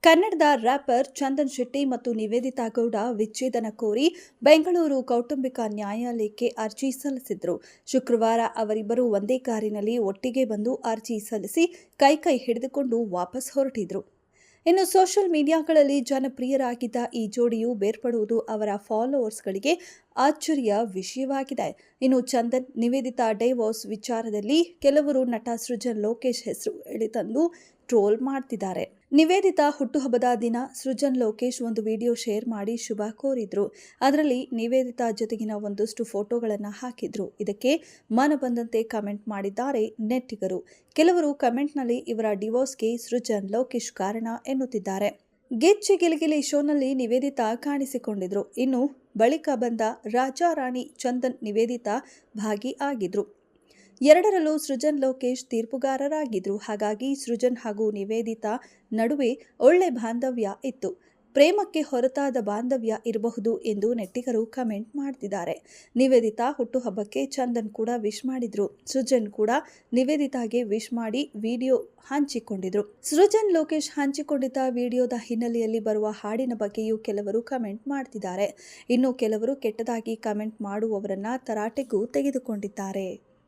ಕನ್ನಡದ ರ್ಯಾಪರ್ ಚಂದನ್ ಶೆಟ್ಟಿ ಮತ್ತು ನಿವೇದಿತಾ ಗೌಡ ವಿಚ್ಛೇದನ ಕೋರಿ ಬೆಂಗಳೂರು ಕೌಟುಂಬಿಕ ನ್ಯಾಯಾಲಯಕ್ಕೆ ಅರ್ಜಿ ಸಲ್ಲಿಸಿದ್ರು. ಶುಕ್ರವಾರ ಅವರಿಬ್ಬರು ಒಂದೇ ಕಾರಿನಲ್ಲಿ ಒಟ್ಟಿಗೆ ಬಂದು ಅರ್ಜಿ ಸಲ್ಲಿಸಿ ಕೈ ಹಿಡಿದುಕೊಂಡು ವಾಪಸ್ ಹೊರಟಿದ್ರು. ಇನ್ನು ಸೋಷಿಯಲ್ ಮೀಡಿಯಾಗಳಲ್ಲಿ ಜನಪ್ರಿಯರಾಗಿದ್ದ ಈ ಜೋಡಿಯು ಬೇರ್ಪಡುವುದು ಅವರ ಫಾಲೋವರ್ಸ್ಗಳಿಗೆ ಅಚ್ಚರಿಯ ವಿಷಯವಾಗಿದೆ. ಇನ್ನು ಚಂದನ್ ನಿವೇದಿತಾ ಡೈವೋರ್ಸ್ ವಿಚಾರದಲ್ಲಿ ಕೆಲವರು ನಟ ಸೃಜನ್ ಲೋಕೇಶ್ ಹೆಸರು ಎಳೆತಂದು ಟ್ರೋಲ್ ಮಾಡ್ತಿದ್ದಾರೆ. ನಿವೇದಿತಾ ಹುಟ್ಟುಹಬ್ಬದ ದಿನ ಸೃಜನ್ ಲೋಕೇಶ್ ಒಂದು ವಿಡಿಯೋ ಶೇರ್ ಮಾಡಿ ಶುಭ ಕೋರಿದ್ರು. ಅದರಲ್ಲಿ ನಿವೇದಿತಾ ಜೊತೆಗಿನ ಒಂದಷ್ಟು ಫೋಟೋಗಳನ್ನು ಹಾಕಿದ್ರು. ಇದಕ್ಕೆ ಮನ ಬಂದಂತೆ ಕಮೆಂಟ್ ಮಾಡಿದ್ದಾರೆ ನೆಟ್ಟಿಗರು. ಕೆಲವರು ಕಮೆಂಟ್ನಲ್ಲಿ ಇವರ ಡಿವೋರ್ಸ್ಗೆ ಸೃಜನ್ ಲೋಕೇಶ್ ಕಾರಣ ಎನ್ನುತ್ತಿದ್ದಾರೆ. ಗೆಚ್ಚಿ ಗಿಲಿಗಿಲಿ ಶೋನಲ್ಲಿ ನಿವೇದಿತಾ ಕಾಣಿಸಿಕೊಂಡಿದ್ರು. ಇನ್ನು ಬಳಿಕ ಬಂದ ರಾಜಾ ರಾಣಿ ಚಂದನ್ ನಿವೇದಿತಾ ಭಾಗಿ ಆಗಿದ್ರು. ಎರಡರಲ್ಲೂ ಸೃಜನ್ ಲೋಕೇಶ್ ತೀರ್ಪುಗಾರರಾಗಿದ್ರು. ಹಾಗಾಗಿ ಸೃಜನ್ ಹಾಗೂ ನಿವೇದಿತಾ ನಡುವೆ ಒಳ್ಳೆ ಬಾಂಧವ್ಯ ಇತ್ತು. ಪ್ರೇಮಕ್ಕೆ ಹೊರತಾದ ಬಾಂಧವ್ಯ ಇರಬಹುದು ಎಂದು ನೆಟ್ಟಿಗರು ಕಮೆಂಟ್ ಮಾಡ್ತಿದ್ದಾರೆ. ನಿವೇದಿತಾ ಹುಟ್ಟುಹಬ್ಬಕ್ಕೆ ಚಂದನ್ ಕೂಡ ವಿಶ್ ಮಾಡಿದ್ರು. ಸೃಜನ್ ಕೂಡ ನಿವೇದಿತಾಗೆ ವಿಶ್ ಮಾಡಿ ವಿಡಿಯೋ ಹಂಚಿಕೊಂಡಿದ್ರು. ಸೃಜನ್ ಲೋಕೇಶ್ ಹಂಚಿಕೊಂಡಿದ್ದ ವಿಡಿಯೋದ ಹಿನ್ನೆಲೆಯಲ್ಲಿ ಬರುವ ಹಾಡಿನ ಬಗ್ಗೆಯೂ ಕೆಲವರು ಕಮೆಂಟ್ ಮಾಡ್ತಿದ್ದಾರೆ. ಇನ್ನು ಕೆಲವರು ಕೆಟ್ಟದಾಗಿ ಕಮೆಂಟ್ ಮಾಡುವವರನ್ನ ತರಾಟೆಗೂ ತೆಗೆದುಕೊಂಡಿದ್ದಾರೆ.